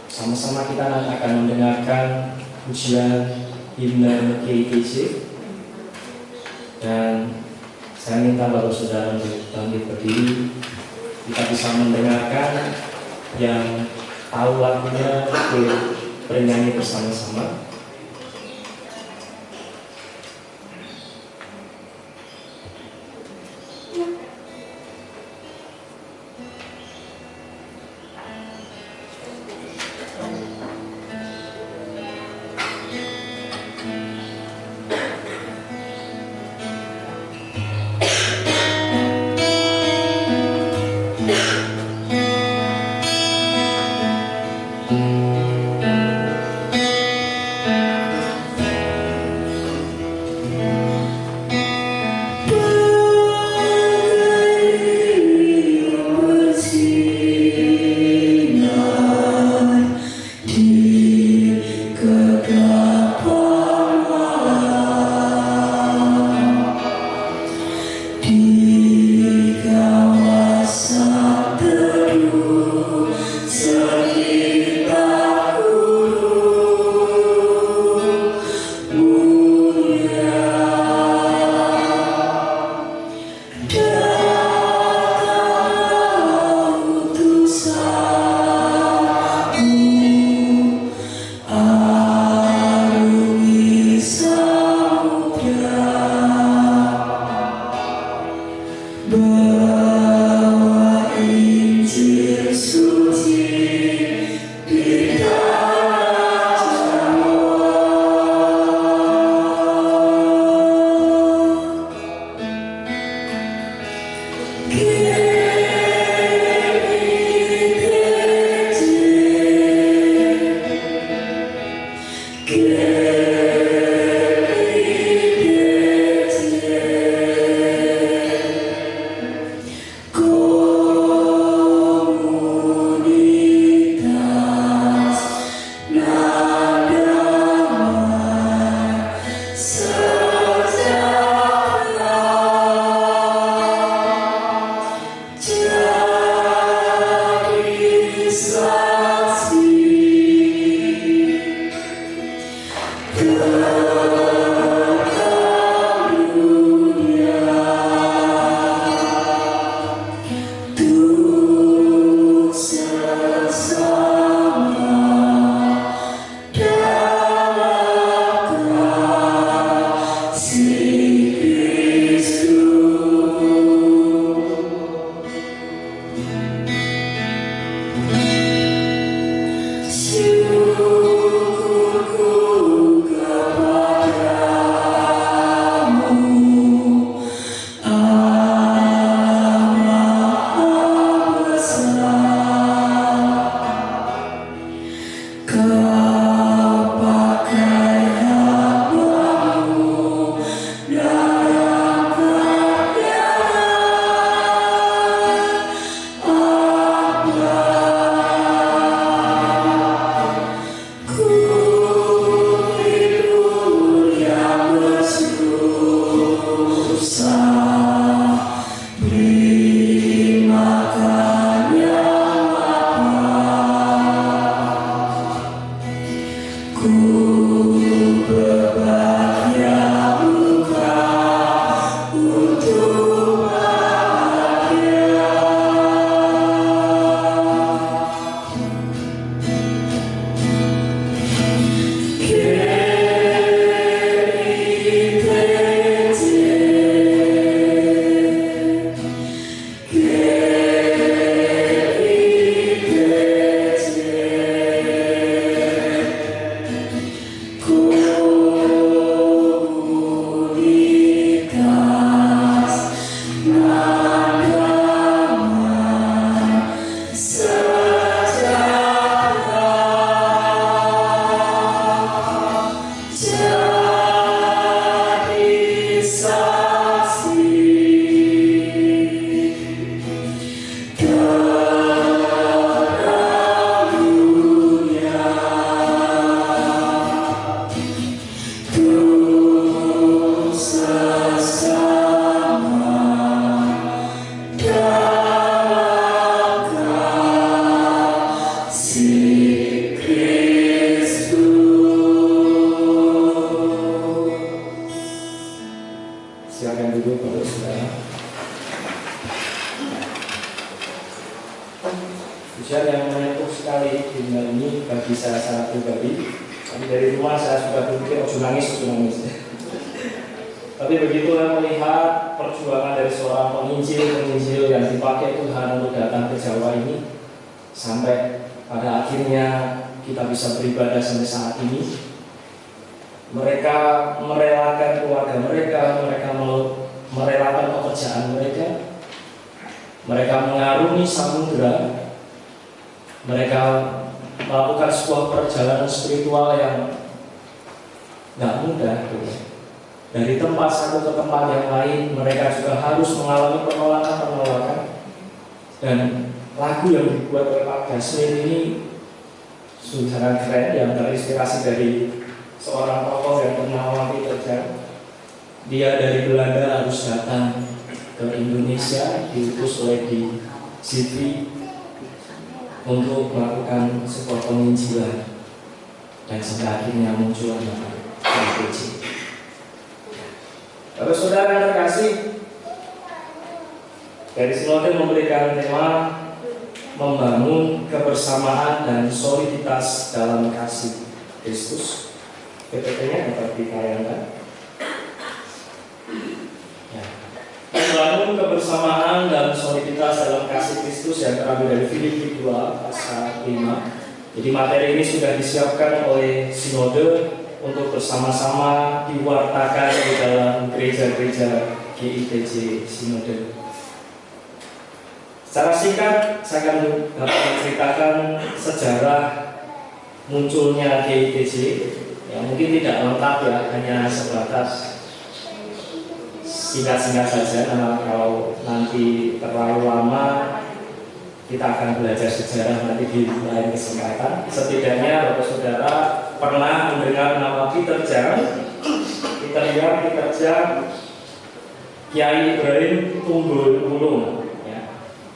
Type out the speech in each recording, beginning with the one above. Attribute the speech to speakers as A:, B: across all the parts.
A: Sama-sama kita akan mendengarkan pujian himne GIGC, dan saya minta Bapak Saudara untuk bangkit berdiri. Kita bisa mendengarkan yang tahu lagunya, bernyanyi bersama-sama.
B: Syukur ku kepada
A: saya sangat pribadi. Tapi dari rumah saya sudah berpikir, ojo nangis. Tapi begitulah melihat perjuangan dari seorang penginjil yang dipakai Tuhan untuk datang ke Jawa ini, sampai pada akhirnya kita bisa beribadah sampai saat ini. Mereka merelakan keluarga mereka merelakan pekerjaan mereka mengarungi samudera, mereka melakukan sebuah perjalanan spiritual yang nggak mudah. Dari tempat satu ke tempat yang lain, mereka juga harus mengalami penolakan. Dan lagu yang dibuat oleh Pak Gasmin ini sungguh sangat keren, yang terinspirasi dari seorang tokoh yang bernama Peter Jan. Dia dari Belanda harus datang ke Indonesia, diutus oleh di Zidri untuk melakukan sebuah penginjilan, dan sampai akhirnya muncul nama GIPJ. Bapak saudara yang terkasih, dari Sinode memberikan tema membangun kebersamaan dan soliditas dalam kasih Kristus. PPT-nya dapat ditayangkan. Ya. Membangun kebersamaan dan soliditas dalam kasih Kristus yang terambil dari Filipi 2 pasal 5. Jadi materi ini sudah disiapkan oleh Sinode untuk bersama-sama diwartakan di dalam gereja-gereja GIPJ Sinode. Secara singkat, saya akan dapat menceritakan sejarah munculnya GIPJ. Ya, mungkin tidak lengkap ya, hanya sebatas singkat-singkat saja, karena kalau nanti terlalu lama kita akan belajar sejarah nanti di lain kesempatan. Setidaknya Bapak Saudara pernah mendengar nama Peter Jan, Kiai Ibrahim Tunggul Wulung. Ya.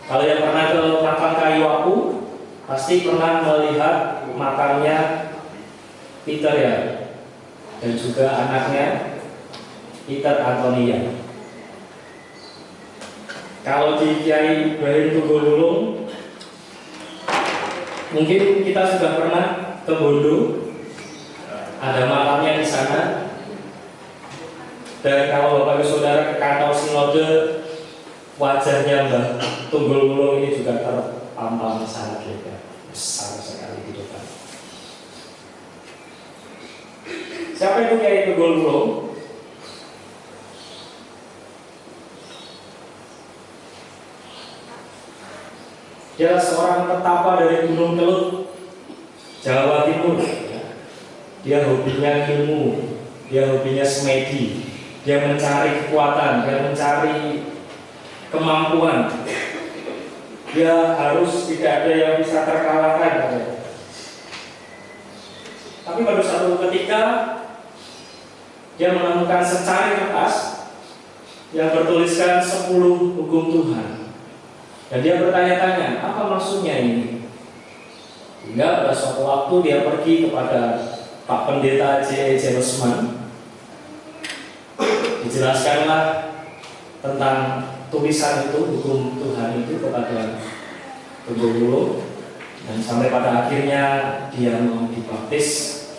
A: Kalau yang pernah ke makam kayu aku, pasti pernah melihat makamnya Peter ya, dan juga anaknya Peter Antonia. Kalau di Kiai Ibrahim Tunggul Wulung, mungkin kita sudah pernah ke Bondo, ada makamnya di sana. Dan kalau Bapak Ibu Saudara ke kantor Sinode, wajahnya Mbah Tunggul Wulung ini juga terpampang sangat lebar, besar sekali di depan. Siapa itu Kiai Tunggul Wulung? Dia seorang petapa dari Gunung Kelut, Jawa Timur. Dia hobinya ilmu, dia hobinya semedi, dia mencari kekuatan, dia mencari kemampuan. Dia harus tidak ada yang bisa terkalahkan. Tapi pada suatu ketika dia menemukan secari kertas yang bertuliskan 10 hukum Tuhan. Dan dia bertanya-tanya, apa maksudnya ini? Hingga pada suatu waktu dia pergi kepada Pak Pendeta J. Jeresman. Dijelaskanlah tentang tulisan itu, hukum Tuhan itu kepada Tunggul Wulung. Dan sampai pada akhirnya dia mau dibaptis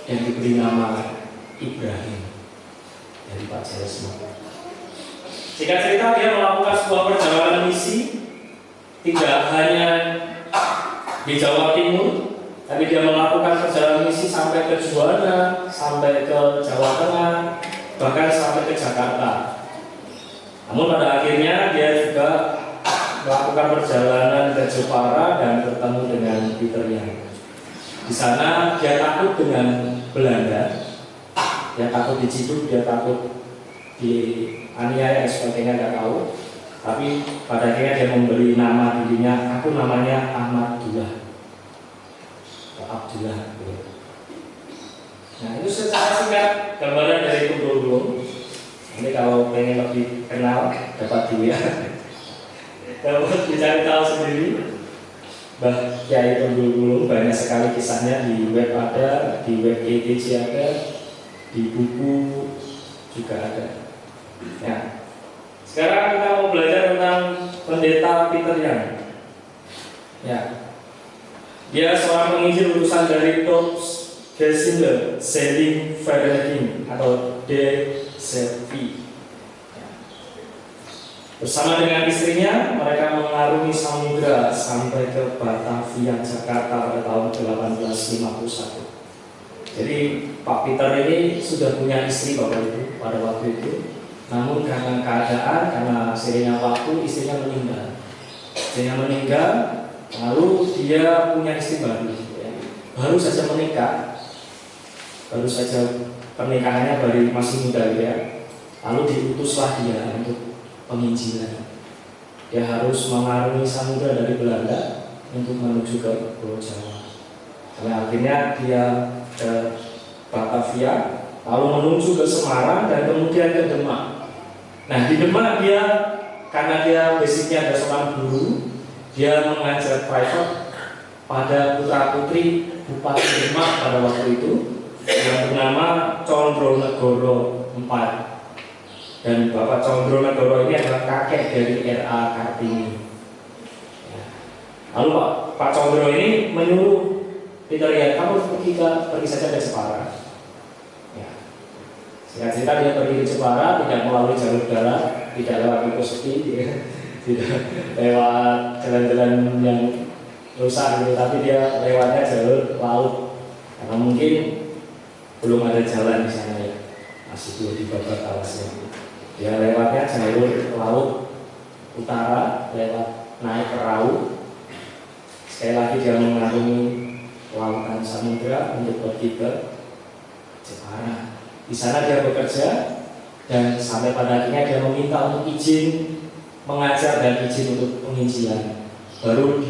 A: dan diberi nama Ibrahim dari Pak Jeresman. Singkat cerita, dia melakukan sebuah perjalanan misi, tidak hanya di Jawa Timur, tapi dia melakukan perjalanan misi sampai ke Juwana, sampai ke Jawa Tengah, bahkan sampai ke Jakarta. Namun pada akhirnya dia juga melakukan perjalanan ke Jepara dan bertemu dengan Peter Jan. Di sana dia takut dengan Belanda, dia takut diciduk, dia takut dianiaya dan sebagainya, nggak tahu. Tapi pada akhirnya dia memberi nama dirinya, aku namanya Ahmadullah. Abdullah. Nah, itu secara singkat gambaran dari Tunggul Wulung. Ini kalau pengen lebih kenal, dapat dia. Kalau dicari tahu sendiri, Mbah Kiai Tunggul Wulung banyak sekali kisahnya, di web ada, di web GIPJ ada, di buku juga ada. Ya. Sekarang kita mau belajar tentang Pendeta Peter Jan. Ya. Dia seorang penginjil lulusan dari Dorps Gemeinde Zeeling-Vereniging atau DZV. Bersama dengan istrinya, mereka mengarungi samudra sampai ke Batavia, Jakarta pada tahun 1851. Jadi Pak Peter ini sudah punya istri Bapak Ibu pada waktu itu. Namun karena keadaan, karena seiringnya waktu istrinya meninggal. Istrinya meninggal, lalu dia punya istri baru. Baru saja menikah, baru saja pernikahannya baru masih muda ya. Lalu diutuslah dia untuk penginjilan. Dia harus mengarungi samudra dari Belanda untuk menuju ke Pulau Jawa. Sampai akhirnya dia ke Batavia, lalu menuju ke Semarang dan kemudian ke Demak. Nah di Demak dia, karena dia basicnya ada seorang guru, dia mengajar private pada putra putri Bupati Demak pada waktu itu yang bernama Condronegoro IV. Dan Bapak Condronegoro ini adalah kakek dari R.A. Kartini. Lalu Pak Condro ini menyuruh Peter, ya kamu pergi saja ke Jepara. Ya. Singkat cerita dia pergi ke Jepara, tidak melalui jalur darat, tidak lewat Mikosuki, tidak lewat jalan-jalan yang rusak gitu, tapi dia lewatnya jalur laut. Karena mungkin belum ada jalan di sana ya, masih belum dibakar alasnya. Dia lewatnya jalur laut utara, lewat naik perahu. Sekali lagi dia mengarungi lautan samudra untuk pergi ke Jepara. Di sana dia bekerja dan sampai pada akhirnya dia meminta untuk izin mengajar dan izin untuk penginjilan. Baru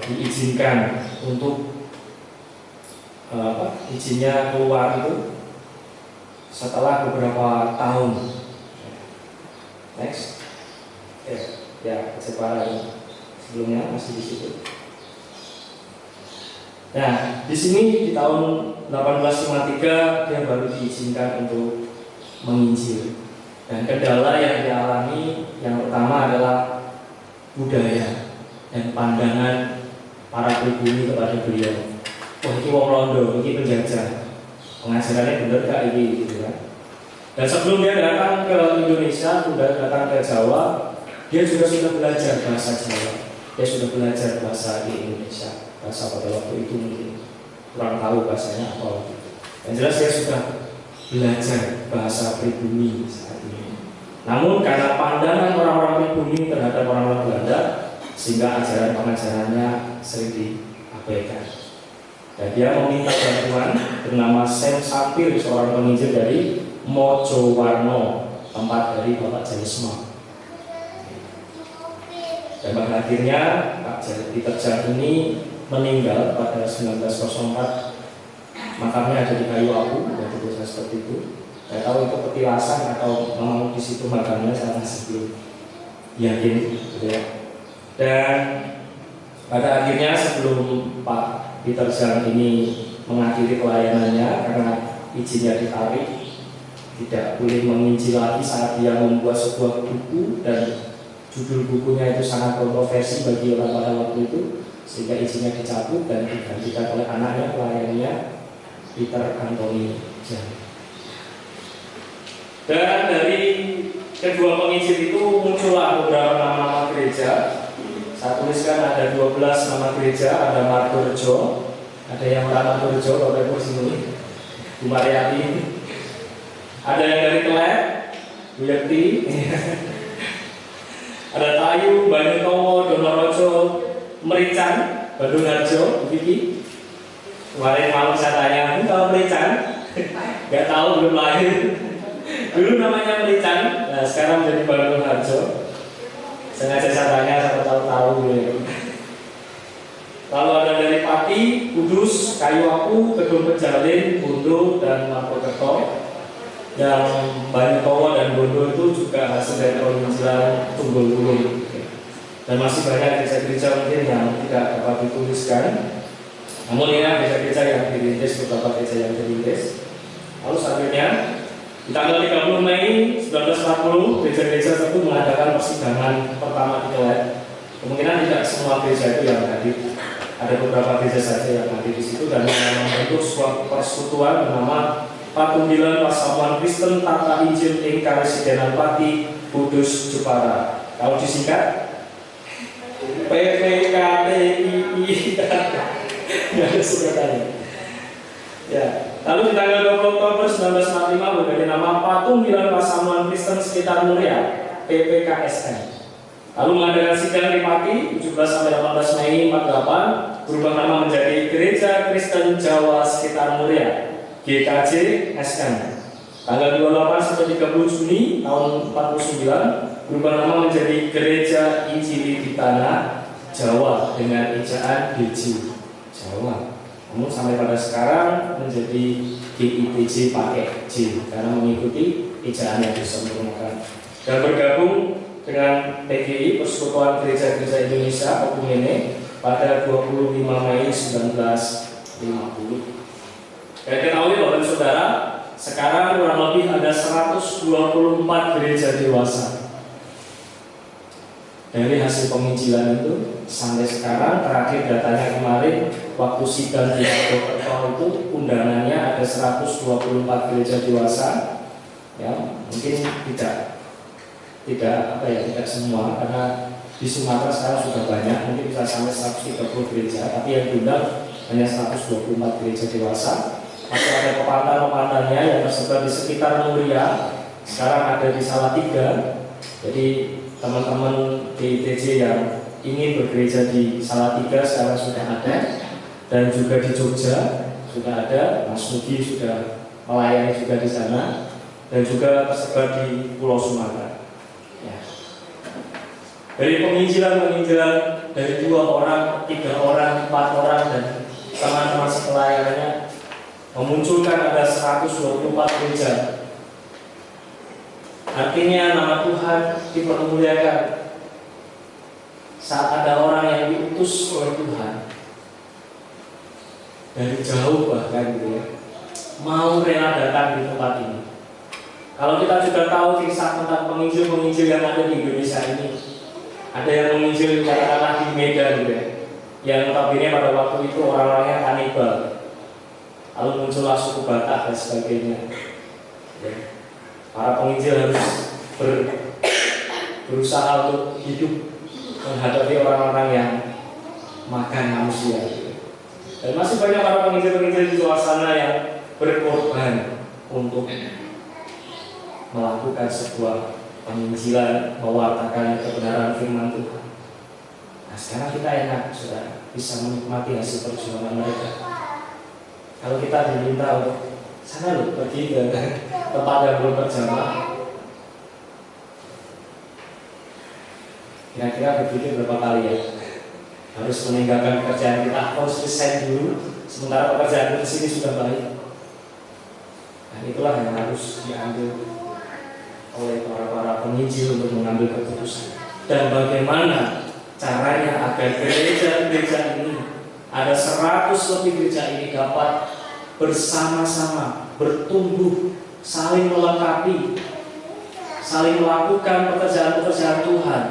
A: diizinkan untuk izinnya keluar itu setelah beberapa tahun. Next, ya Jepara ini sebelumnya masih di situ. Nah, di sini di tahun 1853 dia baru diizinkan untuk menginjil. Dan kendala yang dialami yang pertama adalah budaya dan pandangan para pribumi kepada beliau. Wah, ini wong Londo, ini penjajah. Pengajarannya benar gak ini gitu kan. Dan sebelum dia datang ke Indonesia, sudah datang ke Jawa, dia juga sudah belajar bahasa Jawa. Dia sudah belajar bahasa di Indonesia. Bahasa pada waktu itu mungkin kurang tahu bahasanya apa waktu itu. Yang jelas dia sudah belajar bahasa pribumi saat ini. Namun karena pandangan orang-orang pribumi terhadap orang-orang Belanda, sehingga ajaran-pengajarannya sering diabaikan. Dan dia meminta bantuan bernama Sam Sapir, seorang penginjil dari Mojowarno, tempat dari Bapak Jaisma. Dan pada akhirnya Pak Peter Jan ini meninggal pada 1904. Makamnya ada di kayu abu, dan tulisan seperti itu. Saya tahu itu petilasan atau memang di situ makamnya, saya masih belum yakin, gitu ya. Dan pada akhirnya sebelum Pak Peter Jan ini mengakhiri pelayanannya karena izinnya ditarik, tidak boleh menginjil lagi saat dia membuat sebuah buku dan judul bukunya itu sangat kontroversi bagi orang pada waktu itu, sehingga izinnya dicabut dan digantikan oleh anaknya, pelayannya Peter Anthony Jan. Dan dari kedua penginjil itu muncullah beberapa nama-nama gereja. Saya tuliskan ada 12 nama gereja, ada Margorejo, ada yang orang Margorejo, Bapak Ibu sini, Bu Mariati, ada yang dari Kelep, Bu Yakti, ada Tayu, Banyutowo, Donorojo, Merican, Bandung Harjo, Bu Vicky. Kemarin malam saya tanya, "Kamu tahu Merican?" Gak tahu, belum lahir. Dulu namanya Merican, nah sekarang jadi Bandung Harjo. Sengaja saya tanya, saya tahu ya. Lalu ada dari Pati, Kudus, Kayu Apu, Gedung Pejalin, Bondo, dan Margokerto. Yang Banyutowo dan Bondo itu juga hasil dari penginjilan Tunggul Wulung. Dan masih banyak gereja-gereja mungkin yang tidak dapat dituliskan. Namun ini gereja-gereja yang dirintis, beberapa gereja yang dirintis. Lalu selanjutnya di tanggal 30 Mei 1940 gereja-gereja tersebut mengadakan persidangan pertama di Kelep. Kemungkinan tidak semua gereja itu yang hadir, ada beberapa gereja saja yang hadir di situ dan membentuk sebuah persekutuan bernama Patundilan Pasamuan Kristen Tata Injil ing Karesidenan Pati Kudus Jepara. Kalau disingkat PPKTII. Tidak ada singkatannya. Ya. Lalu di tanggal 20 Oktober 1945 berganti nama Patundilan Pasamuan Kristen Sekitar Muria PPKSM. Lalu mengadakan sidang di Pati 17 sampai 18 Mei 48, berubah nama menjadi Gereja Kristen Jawa Sekitar Muria GKJ SM. Tanggal 28 sampai 30 Juni tahun 49 berubah nama menjadi Gereja Injili di Tanah Jawa dengan ejaan GJ Jawa. Namun sampai pada sekarang menjadi GITJ pakai J karena mengikuti ejaan yang disempurnakan. Dan bergabung dengan PGI Persekutuan Gereja-Gereja Indonesia Okumene pada 25 Mei 1950. Kita ketahui Bapak Saudara, sekarang kurang lebih ada 124 gereja dewasa. Dari hasil penginjilan itu sampai sekarang, terakhir datanya kemarin waktu sidang di Purwokerto itu undangannya ada 124 gereja dewasa. Ya, mungkin tidak semua karena di Sumatera sekarang sudah banyak, mungkin bisa sampai 130 gereja, tapi yang diundang hanya 124 gereja dewasa. Masih ada pepantang-pepantangnya yang tersebar di sekitar Muria, sekarang ada di Salatiga. Jadi teman-teman di TJ yang ingin bergereja di Salatiga sekarang sudah ada, dan juga di Jogja sudah ada. Mas Nugi sudah melayani juga di sana, dan juga tersebar di Pulau Sumatera. Ya. Dari penginjilan dari 2 orang, 3 orang, 4 orang dan teman-teman pelayanannya memunculkan ada 124 gereja. Artinya nama Tuhan dipermuliakan saat ada orang yang diutus oleh Tuhan dari jauh bahkan gitu ya, mau rela datang di tempat ini. Kalau kita juga tahu kisah tentang penginjil-penginjil yang ada di Indonesia ini, ada yang menginjil katakanlah di Medan gitu ya, yang notabene pada waktu itu orang-orangnya kanibal, lalu muncullah suku Batak dan sebagainya. Ya. Para penginjil harus berusaha untuk hidup menghadapi orang-orang yang makan manusia. Dan masih banyak para penginjil-penginjil di luar sana yang berkorban untuk melakukan sebuah penginjilan, mewartakan kebenaran firman Tuhan. Nah, sekarang kita enak sudah bisa menikmati hasil perjuangan mereka. Kalau kita diminta untuk sana loh, pergi ke tempat yang belum terjamah, kira-kira berpikir berapa kali ya? Harus meninggalkan pekerjaan kita, harus resign dulu, sementara pekerjaan di sini sudah baik. Dan itulah yang harus diambil oleh para penginjil untuk mengambil keputusan. Dan bagaimana caranya agar gereja-gereja ini, ada 100 lebih gereja ini dapat bersama-sama bertumbuh, saling melengkapi, saling melakukan pekerjaan-pekerjaan Tuhan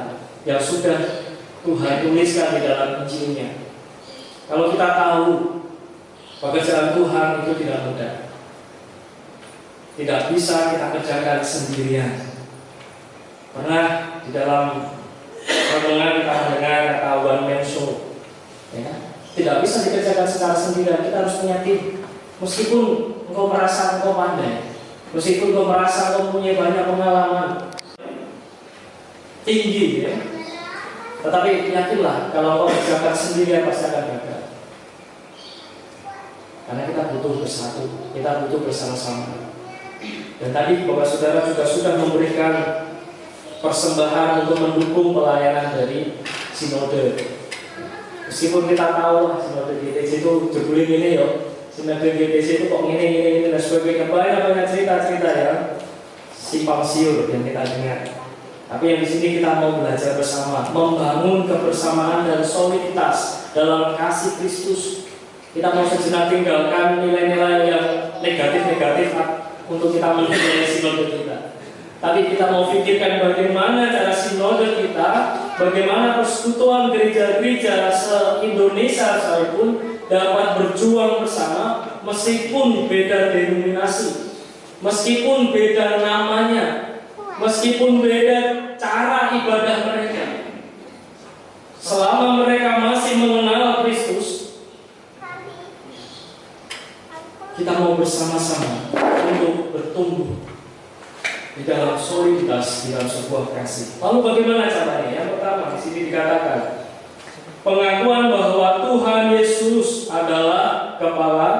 A: yang sudah Tuhan tuliskan di dalam Injilnya. Kalau kita tahu pekerjaan Tuhan itu tidak mudah, tidak bisa kita kerjakan sendirian. Pernah di dalam renungan kita mendengar kata one man show, ya, tidak bisa dikerjakan secara sendirian. Kita harus punya tim. Meskipun engkau merasa engkau pandai, meskipun engkau merasa engkau punya banyak pengalaman tinggi, ya, tetapi yakinlah kalau engkau kerjakan sendirian pasti akan gagal. Karena kita butuh bersatu, kita butuh bersama-sama. Dan tadi Bapak Saudara juga sudah memberikan persembahan untuk mendukung pelayanan dari sinode. Meskipun kita tahu sinode GTC itu jebulin ini ya, sinode GTC itu kok ini dan sebagainya, banyak cerita-cerita ya, simpang siur yang kita dengar. Tapi yang di sini kita mau belajar bersama, membangun kebersamaan dan soliditas dalam kasih Kristus. Kita mau sejenak tinggalkan nilai-nilai yang negatif-negatif untuk kita menilai sinode kita. Tapi kita mau pikirkan bagaimana cara sinode kita bagaimana persekutuan gereja-gereja se-Indonesia sekalipun dapat berjuang bersama meskipun beda denominasi, meskipun beda namanya, meskipun beda cara ibadah mereka. Selama mereka masih mengenal Kristus, kita mau bersama-sama untuk bertumbuh di dalam soliditas, di dalam sebuah kasih. Lalu bagaimana caranya? Yang pertama di sini dikatakan pengakuan bahwa Tuhan Yesus adalah kepala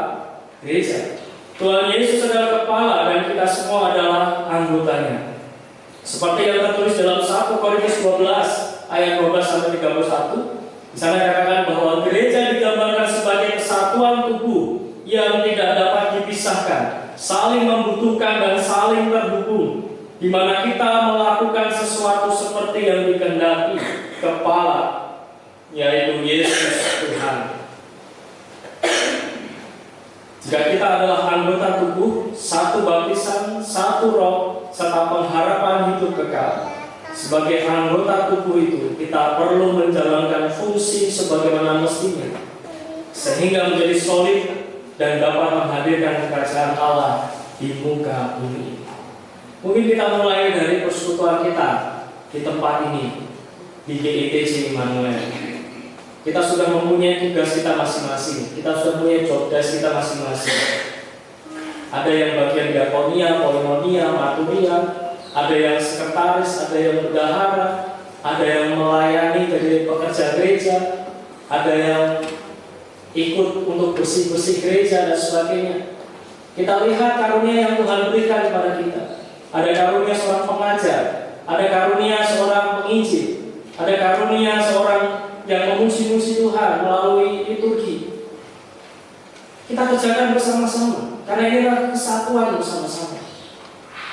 A: gereja. Tuhan Yesus adalah kepala dan kita semua adalah anggotanya. Seperti yang tertulis dalam 1 Korintus 12 ayat 12 sampai 31. Di sana dikatakan bahwa gereja digambarkan sebagai kesatuan tubuh yang tidak dapat dipisahkan, saling membutuhkan dan saling terhubung, di mana kita melakukan sesuatu seperti yang dikehendaki kepala, yaitu Yesus Tuhan. Jika kita adalah anggota tubuh, satu baptisan, satu roh, serta pengharapan hidup kekal, sebagai anggota tubuh itu kita perlu menjalankan fungsi sebagaimana mestinya, sehingga menjadi solid dan dapat menghadirkan kerajaan Allah di muka bumi. Mungkin kita mulai dari persekutuan kita di tempat ini, di GITC Immanuel. Kita sudah mempunyai tugas kita masing-masing. Kita sudah mempunyai job desk kita masing-masing. Ada yang bagian diakonia, polimonia, maturia, ada yang sekretaris, ada yang bendahara, ada yang melayani dari pekerja gereja, ada yang ikut untuk bersih-bersih gereja dan sebagainya. Kita lihat karunia yang Tuhan berikan kepada kita. Ada karunia seorang pengajar, ada karunia seorang penginjil, ada karunia seorang yang memuji-muji Tuhan melalui liturgi. Kita kerjakan bersama-sama, karena ini adalah kesatuan bersama-sama.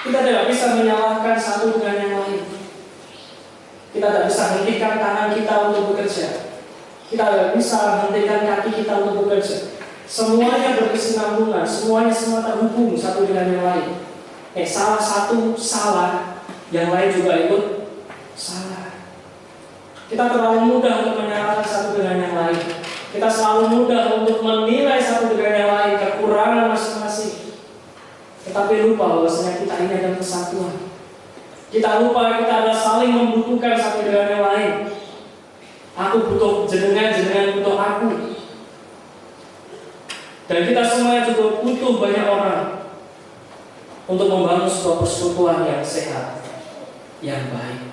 A: Kita tidak bisa menyalahkan satu dengan yang lain. Kita tidak bisa hentikan tangan kita untuk bekerja. Kita tidak bisa hentikan kaki kita untuk bekerja. Semuanya berkesinambungan, semuanya semua terhubung satu dengan yang lain. Salah satu salah, yang lain juga ikut salah. Kita terlalu mudah untuk menyalahkan satu dengan yang lain. Kita selalu mudah untuk menilai satu dengan yang lain kekurangan masing-masing. Tetapi lupa bahwasanya kita ini adalah kesatuan. Kita lupa kita adalah saling membutuhkan satu dengan yang lain. Aku butuh jenengan, jenengan butuh aku. Dan kita semua juga butuh banyak orang untuk membangun sebuah persekutuan yang sehat, yang baik.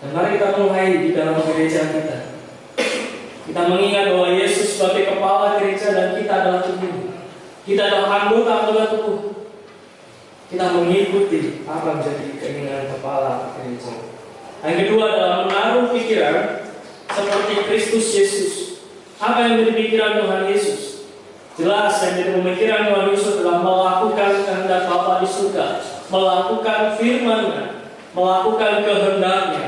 A: Dan mari kita mulai di dalam gereja kita. Kita mengingat bahwa Yesus sebagai kepala gereja dan kita adalah tubuh. Kita adalah anggota tubuh. Kita mengikuti apa yang menjadi keinginan kepala gereja. Yang kedua adalah menaruh pikiran seperti Kristus Yesus. Apa yang menjadi pikiran Tuhan Yesus? Jelas yang menjadi pemikiran Tuhan Yesus adalah melakukan kehendak Bapa di surga, melakukan firman-Nya, melakukan kehendak-Nya.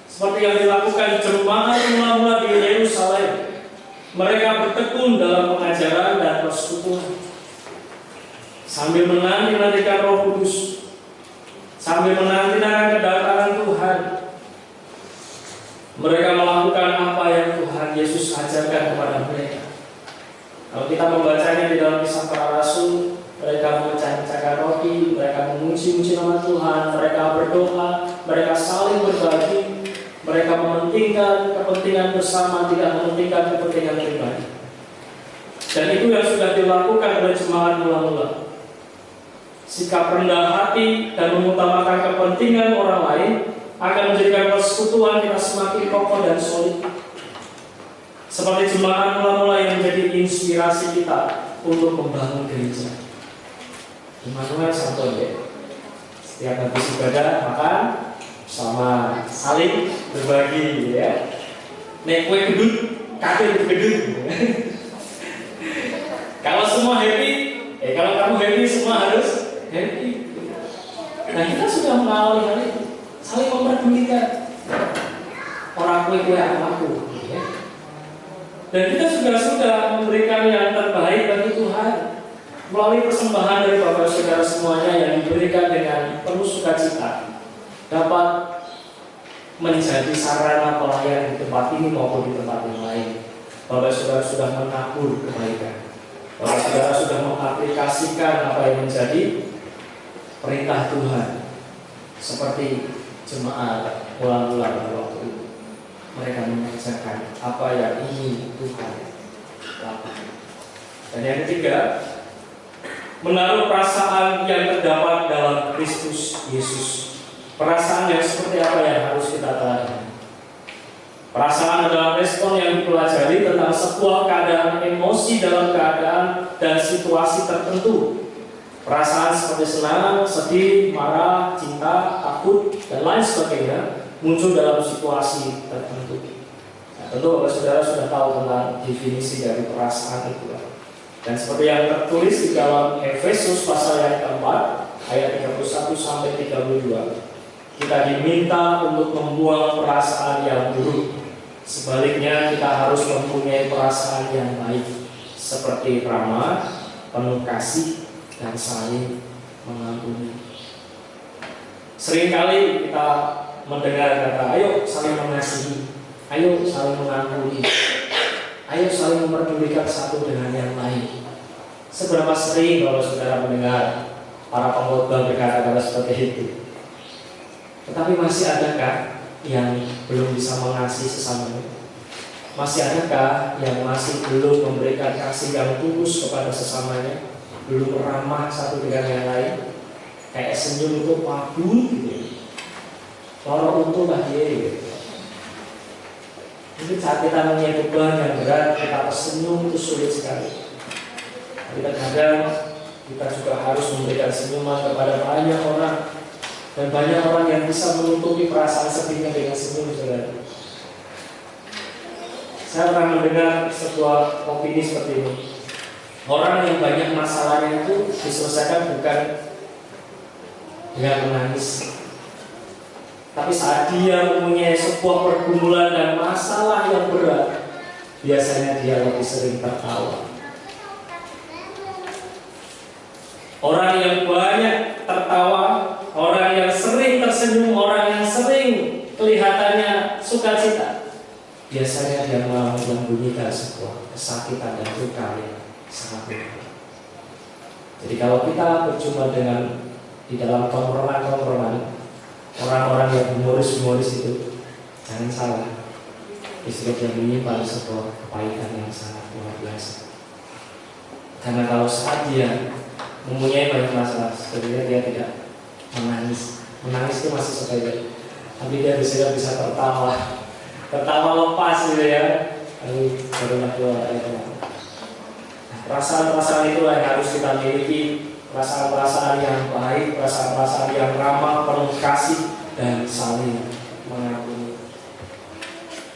A: Seperti yang dilakukan jemaat mula-mula di Yerusalem. Mereka bertekun dalam pengajaran dan persekutuan, sambil menanti-nantikan Roh Kudus, sambil menanti-nantikan kedatangan Tuhan. Mereka melakukan apa yang Tuhan Yesus ajarkan kepada mereka. Kalau kita membacanya di dalam Kisah Para Rasul, mereka memecah-mecahkan roti, mereka memuji-muji nama Tuhan, mereka berdoa, mereka saling berbagi, mereka mementingkan kepentingan bersama, tidak mementingkan kepentingan pribadi. Dan itu yang sudah dilakukan oleh jemaat mula-mula. Sikap rendah hati dan mengutamakan kepentingan orang lain akan menjadikan persekutuan kita semakin kokoh dan solid. Seperti jemaat mula-mula yang menjadi inspirasi kita untuk membangun gereja. Immanuel Santo ya. Setiap habis ibadah makan sama saling berbagi ya. Nek kue gedut, kakek gedut. Kalau semua happy, kalau kamu happy semua harus happy. Nah kita sudah mengalami hal itu. Saling memperdulikan orang kue aku ya. Dan kita sudah memberikan yang terbaik bagi Tuhan melalui persembahan dari Bapak Saudara semuanya yang diberikan dengan penuh sukacita, dapat menjadi sarana pelayanan di tempat ini maupun di tempat yang lain. Bapak saudara sudah menabur kebaikan. Bapak saudara sudah mengaplikasikan apa yang menjadi perintah Tuhan. Seperti jemaat mula-mula pada waktu itu, mereka mengerjakan apa yang ingin Tuhan lakukan. Dan yang ketiga, menaruh perasaan yang terdapat dalam Kristus Yesus. Perasaan yang seperti apa yang harus kita teladani? Perasaan adalah respon yang dipelajari tentang sebuah keadaan emosi dalam keadaan dan situasi tertentu. Perasaan seperti senang, sedih, marah, cinta, takut, dan lain sebagainya muncul dalam situasi tertentu. Nah, tentu Bapak Saudara sudah tahu tentang definisi dari perasaan itu. Dan seperti yang tertulis di dalam Efesus pasal yang keempat, ayat 31 sampai 32, kita diminta untuk membuang perasaan yang buruk. Sebaliknya kita harus mempunyai perasaan yang baik, seperti ramah, penuh kasih, dan saling mengampuni. Seringkali kita mendengar kata, ayo saling mengasihi, ayo saling mengampuni, ayo saling memperdulikan satu dengan yang lain. Seberapa sering kalau saudara mendengar para pengkhotbah berkata-kata seperti itu? Tetapi masih adakah yang belum bisa mengasihi sesamanya? Masih adakah yang masih belum memberikan kasih yang tulus kepada sesamanya? Belum ramah satu dengan yang lain? Kayak senyum itu pabun gitu. Loro untung lah dia gitu. Mungkin saat kita mempunyai beban yang berat, kita tersenyum itu sulit sekali. Tapi kadang kita juga harus memberikan senyuman kepada banyak orang. Dan banyak orang yang bisa menutupi perasaan sedihnya dengan senyum, saudara. Saya pernah mendengar sebuah opini seperti ini. Orang yang banyak masalahnya itu diselesaikan bukan dengan menangis, tapi saat dia mempunyai sebuah pergumulan dan masalah yang berat, biasanya dia lebih sering tertawa. Orang yang banyak tertawa, orang yang sering tersenyum, orang yang sering kelihatannya sukacita, biasanya dia membunyikan sebuah kesakitan dan duka yang sangat berat. Jadi kalau kita berjumpa dengan di dalam tongkrongan orang-orang yang humoris itu, jangan salah, justru dia menyimpan sebuah kebaikan yang sangat luar biasa. Karena kalau saat dia mempunyai banyak masalah, sebenarnya dia tidak menangis. Menangis itu masih sepele, tapi dia bisa tertawa lepas gitu ya. Lalu barulah keluar air mata. Perasaan-perasaan itulah yang harus kita miliki. Perasaan-perasaan yang baik, perasaan-perasaan yang ramah, penuh kasih, dan saling mengampuni.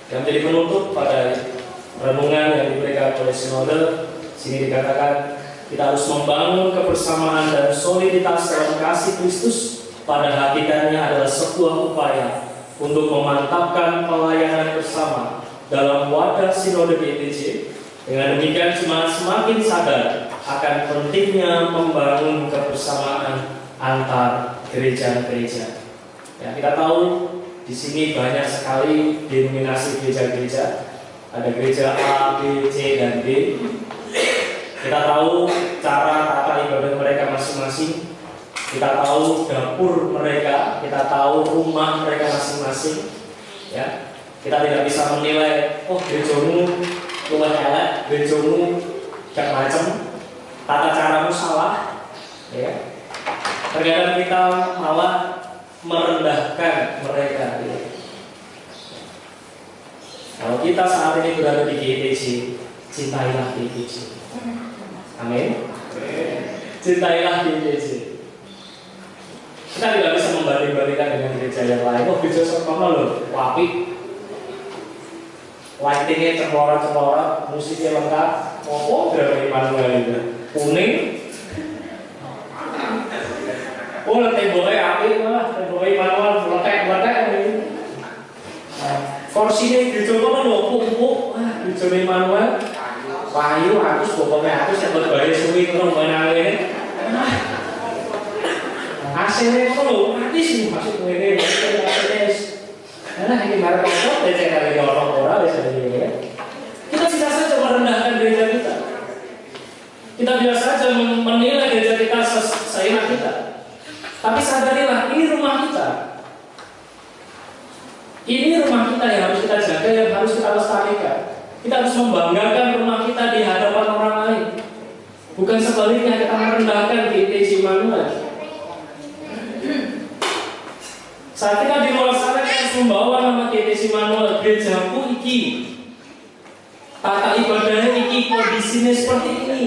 A: Yang menjadi penutup pada renungan yang diberikan oleh sinode, sini dikatakan kita harus membangun kebersamaan dan soliditas dalam kasih Kristus. Pada hakikatnya adalah sebuah upaya untuk memantapkan pelayanan bersama dalam wadah sinode GTJ. Dengan demikian jemaat semakin sadar akan pentingnya membangun kebersamaan antar gereja-gereja. Ya, kita tahu di sini banyak sekali denominasi gereja-gereja. Ada gereja A, B, C, dan D. Kita tahu cara tata ibadah mereka masing-masing. Kita tahu dapur mereka, kita tahu rumah mereka masing-masing. Ya, kita tidak bisa menilai, oh gerejamu luwih elek, gerejamu gak macem, tata caramu salah. Ya, terkadang kita malah merendahkan mereka. Ya. Kalau kita saat ini berada di GTJ, cintailah GTJ. Amin. Cintailah GTJ. Kita tidak bisa membanding-bandingkan dengan gereja yang lain. Oh, gereja sekolah loh, wapi, lightingnya cemplora-cemplora, musiknya lengkap. Oh, gereja Immanuel itu kuning. Oh, temboknya api malah, temboknya Immanuel meletek-meletek ini. Kursinya gereja apa loh, empuk-empuk. Wah, gereja Immanuel. Payu, aku pokoknya aku yang berbayar suwi terus menangin. Hasilnya itu loh, mati sih masuk ini, nah ini mereka kok leceh kali orang-orang ya. Kita bisa saja merendahkan gereja kita. Kita bisa saja menilai gereja kita seenak kita. Tapi sadarilah, ini rumah kita. Ini rumah kita yang harus kita jaga, yang harus kita lestarikan. Kita harus membanggakan rumah kita di hadapan orang lain. Bukan sebaliknya kita merendahkan GTC Immanuel. Saat kita di luar sana kita harus membawa nama GTC Immanuel, gerejaku iki. Tata ibadahnya iki, kondisinya seperti ini.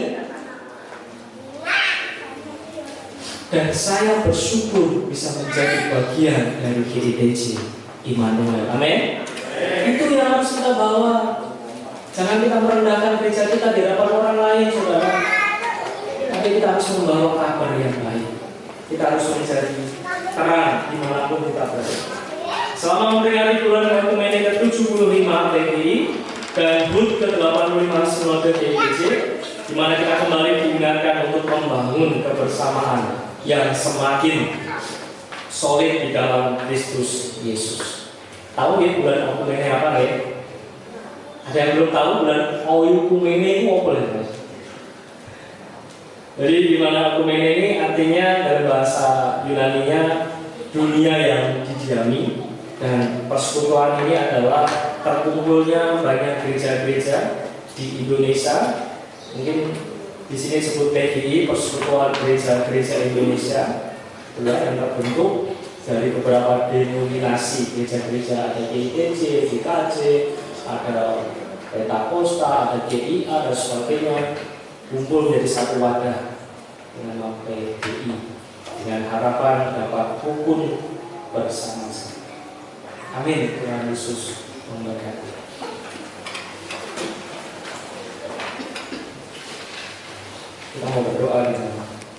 A: Dan saya bersyukur bisa menjadi bagian dari GTC Immanuel. Amin. Itu yang harus kita bawa. Jangan kita merendahkan gereja kita di hadapan orang lain, saudara. Tapi kita harus membawa kabar yang baik. Kita harus menjadi terang dimanapun kita berada. Selama memperingati bulan Ekumenik ke-75 PGI dan HUT ke-85 Sinode GIGC, di mana kita kembali diingatkan untuk membangun kebersamaan yang semakin solid di dalam Kristus Yesus. Tahu ya bulan Ekumenik apa ya? Ada yang belum tahu bulan Ekumenik itu apa ya? Jadi di mana Ekumene ini artinya dalam bahasa Yunaninya dunia yang didiami, dan persekutuan ini adalah terkumpulnya banyak gereja-gereja di Indonesia. Mungkin di sini disebut PGI, Persekutuan Gereja-Gereja Indonesia, yang terbentuk dari beberapa denominasi gereja-gereja. Ada GITC, GKJ, ada Pentakosta, ada GIA dan sebagainya. Kumpul menjadi satu wadah dengan nama PGI, dengan harapan dapat rukun bersama-sama. Amin. Tuhan Yesus memberkati. Kita mau berdoa.